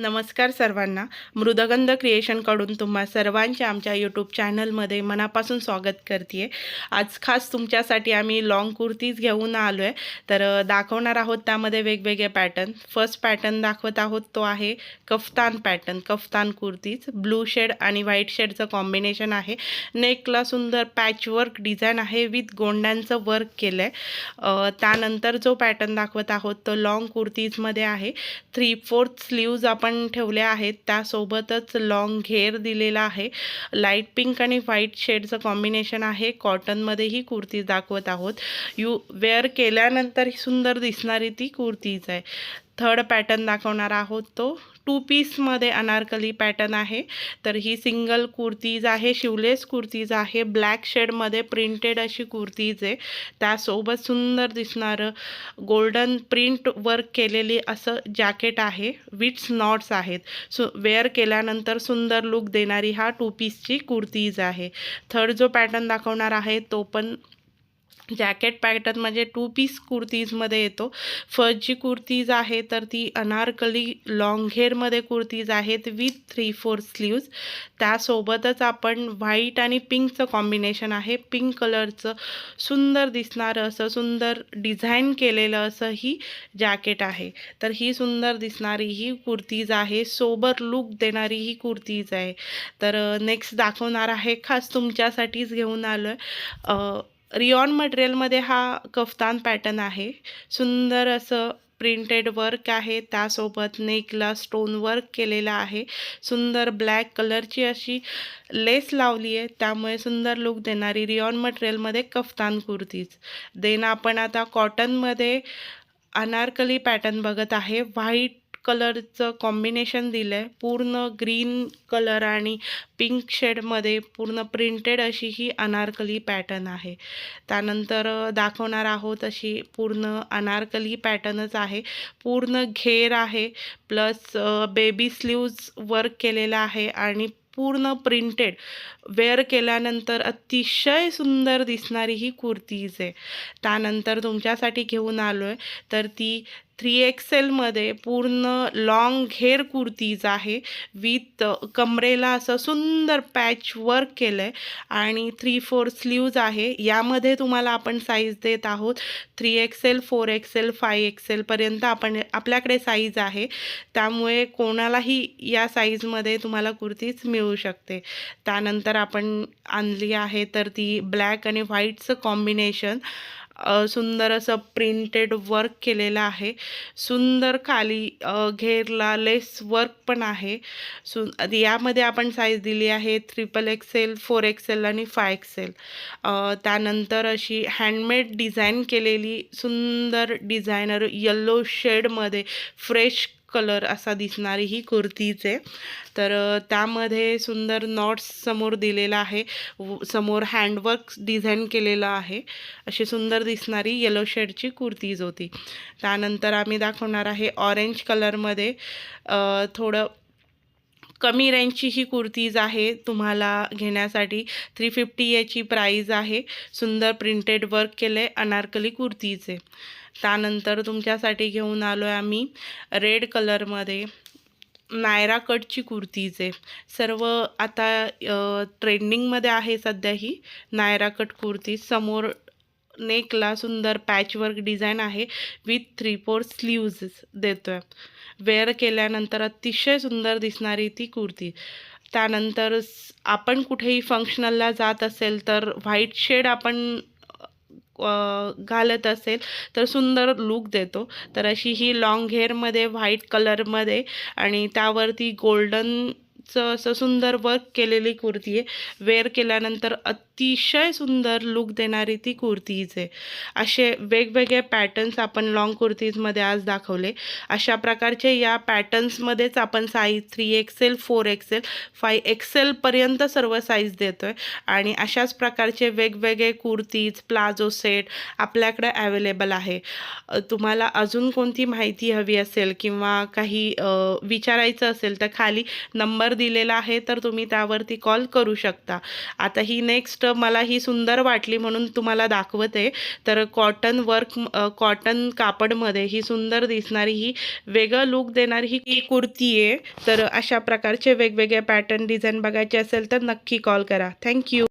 नमस्कार सर्वांना. मृदगंध क्रिएशनकडून तुम्हा सर्वांच्या आमच्या यूट्यूब चॅनलमध्ये मनापासून स्वागत करते आहे. आज खास तुमच्यासाठी आम्ही लॉंग कुर्तीज घेऊन आलो आहे. तर दाखवणार आहोत त्यामध्ये वेगवेगळे पॅटर्न. फर्स्ट पॅटर्न दाखवत आहोत तो आहे kaftan pattern. Kaftan kurtis blue shade आणि व्हाईट शेडचं कॉम्बिनेशन आहे. नेकला सुंदर पॅचवर्क डिझाईन आहे विथ गोंड्यांचं वर्क केलं आहे. त्यानंतर जो पॅटर्न दाखवत आहोत तो लॉंग कुर्तीजमध्ये आहे. 3/4 स्लीव्ज आपण ठेवले आहेत. त्यासोबतच लॉंग घेर दिलेला आहे. लाईट पिंक आणि व्हाईट शेडचं कॉम्बिनेशन आहे. कॉटनमध्ये ही कुर्ती दाखवत आहोत. वेअर केल्यानंतर सुंदर दिसणारी ती कुर्तीज आहे. थर्ड पॅटर्न दाखवणार आहोत तो 2 पीसमध्ये अनारकली पॅटर्न आहे. तर ही सिंगल कुर्तीज आहे, शिवलेस कुर्तीज आहे. ब्लॅक शेडमध्ये प्रिंटेड अशी कुर्तीज आहे. त्यासोबत सुंदर दिसणारं गोल्डन प्रिंट वर्क केलेली असं जॅकेट आहे. विथ नॉट्स आहेत. वेअर केल्यानंतर सुंदर लुक देणारी हा 2 पीसची कुर्तीज आहे. थर्ड जो पॅटर्न दाखवणार आहे तो पण जॅकेट पॅटर्न म्हणजे 2 पीस कुर्तीजमध्ये येतो. फर्स्ट जी कुर्तीज आहे तर ती अनारकली लॉंग हेअरमध्ये कुर्तीज आहेत विथ 3/4 स्लीव्ज. त्यासोबतच आपण व्हाईट आणि पिंकचं कॉम्बिनेशन आहे. पिंक कलरचं सुंदर दिसणारं असं सुंदर डिझाईन केलेलं असं ही जॅकेट आहे. तर ही सुंदर दिसणारी ही कुर्तीज आहे. सोबर लुक देणारी ही कुर्तीज आहे. तर नेक्स्ट दाखवणार आहे खास तुमच्यासाठीच घेऊन आलो आहे. रिऑन मटेरियलमध्ये हा कफ्तान पॅटर्न आहे. सुंदर असं प्रिंटेड वर्क आहे. त्यासोबत नेकला स्टोन वर्क केलेला आहे. सुंदर ब्लॅक कलरची अशी लेस लावली आहे. त्यामुळे सुंदर लुक देणारी रिऑन मटेरियलमध्ये कफ्तान कुर्तीज. देन आपण आता कॉटनमध्ये अनारकली पॅटर्न बघत आहे. व्हाईट कलरचं कॉम्बिनेशन दिलं आहे. पूर्ण ग्रीन कलर आणि पिंक शेडमध्ये पूर्ण प्रिंटेड अशी ही अनारकली पॅटर्न आहे. त्यानंतर दाखवणार आहोत अशी पूर्ण अनारकली पॅटर्नच आहे. पूर्ण घेर आहे प्लस बेबी स्लीव्ज वर्क केलेला आहे आणि पूर्ण प्रिंटेड. वेअर केल्यानंतर अतिशय सुंदर दिसणारी ही कुर्तीज आहे. त्यानंतर तुमच्यासाठी घेऊन आलो आहे तर ती 3XLमध्ये पूर्ण लॉंग घेर कुर्तीज आहे विथ कमरेला असं सुंदर पॅच वर्क केलं आहे आणि 3/4 स्लीव्ज आहे. यामध्ये तुम्हाला आपण साईज देत आहोत 3XL, 4XL, 5XL आपण आपल्याकडे साईज आहे. त्यामुळे कोणालाही या साईजमध्ये तुम्हाला कुर्तीज मिळू शकते. त्यानंतर आपण आणली आहे तर ती ब्लॅक आणि व्हाईटचं कॉम्बिनेशन. सुंदर असं प्रिंटेड वर्क केलेलं आहे. सुंदर खाली घेरला लेस वर्क पण आहे. यामध्ये आपण साईज दिली आहे XXL, 4XL आणि 5XL. त्यानंतर अशी हँडमेड डिझाईन केलेली सुंदर डिझायनर येल्लो शेडमध्ये फ्रेश कलर असा दिसणारी ही कुर्तीज आहे. तर त्यामध्ये सुंदर नॉट्स समोर दिलेला आहे. समोर हँडवर्क डिझाईन केलेलं आहे. अशी सुंदर दिसणारी येलो शेडची कुर्तीज होती. त्यानंतर आम्ही दाखवणार आहे ऑरेंज कलरमध्ये थोडं कमी रेंजची ही कुर्तीज आहे. तुम्हाला घेण्यासाठी 350 याची प्राईज आहे. सुंदर प्रिंटेड वर्क केले अनारकली कुर्तीज आहे. त्यानंतर तुमच्यासाठी घेऊन आलो आहे आम्ही रेड कलरमध्ये नायरा कटची कुर्तीज आहे. सर्व आता ट्रेंडिंगमध्ये आहे सध्या ही नायरा कट कुर्ती. समोर नेकला सुंदर पॅचवर्क डिझाईन आहे विथ 3/4 स्लीव्ज देतो आहे. वेअर केल्यानंतर अतिशय सुंदर दिसणारी ती कुर्ती. त्यानंतर आपण कुठेही फंक्शनलला जात असेल तर व्हाईट शेड आपण घालत असेल तर सुंदर लुक देतो. तर अशी ही लॉंग हेअरमध्ये व्हाईट कलरमध्ये आणि त्यावरती गोल्डनचं असं सुंदर वर्क केलेली कुर्ती आहे. वेअर केल्यानंतर अतिशय सुंदर लुक देणारी ती कुर्तीज आहे. असे वेगवेगळे पॅटर्न्स आपण लॉंग कुर्तीजमध्ये आज दाखवले. अशा प्रकारचे या पॅटर्न्समध्येच आपण साईज 3XL, 4XL, 5XL सर्व साईज देतो आहे. आणि अशाच प्रकारचे वेगवेगळे कुर्तीज प्लाझो सेट आपल्याकडे अवेलेबल आहे. तुम्हाला अजून कोणती माहिती हवी असेल किंवा काही विचारायचं असेल तर खाली नंबर दिलेला आहे तर तुम्ही त्यावरती कॉल करू शकता. आता ही नेक्स्ट मला ही सुंदर वाटली म्हणून तुम्हाला दाखवते। तर कॉटन कापडमध्ये ही सुंदर दिसणारी ही वेगळं लुक देणारी ही कुर्ती आहे। तर अशा प्रकारचे वेगवेगळे पॅटर्न डिझाईन बघायचे असेल तर नक्की कॉल करा। थँक्यू।